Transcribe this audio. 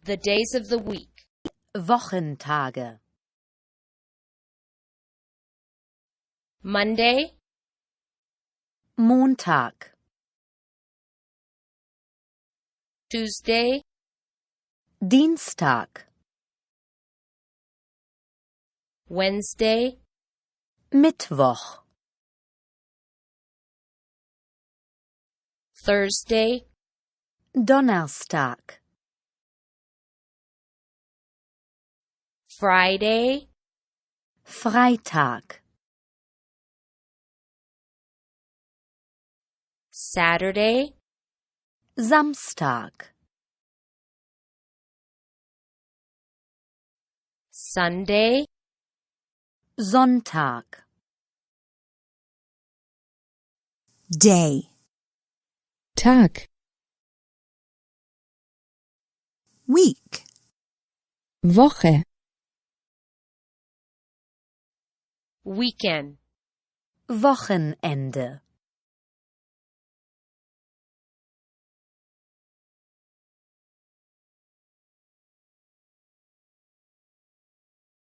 The days of the week. Wochentage. Monday, Montag. Tuesday, Dienstag. Wednesday, Mittwoch. Thursday, Donnerstag. Friday, Freitag. Saturday, Samstag. Sunday, Sonntag. Day. Tag, Week. Woche, weekend. Wochenende.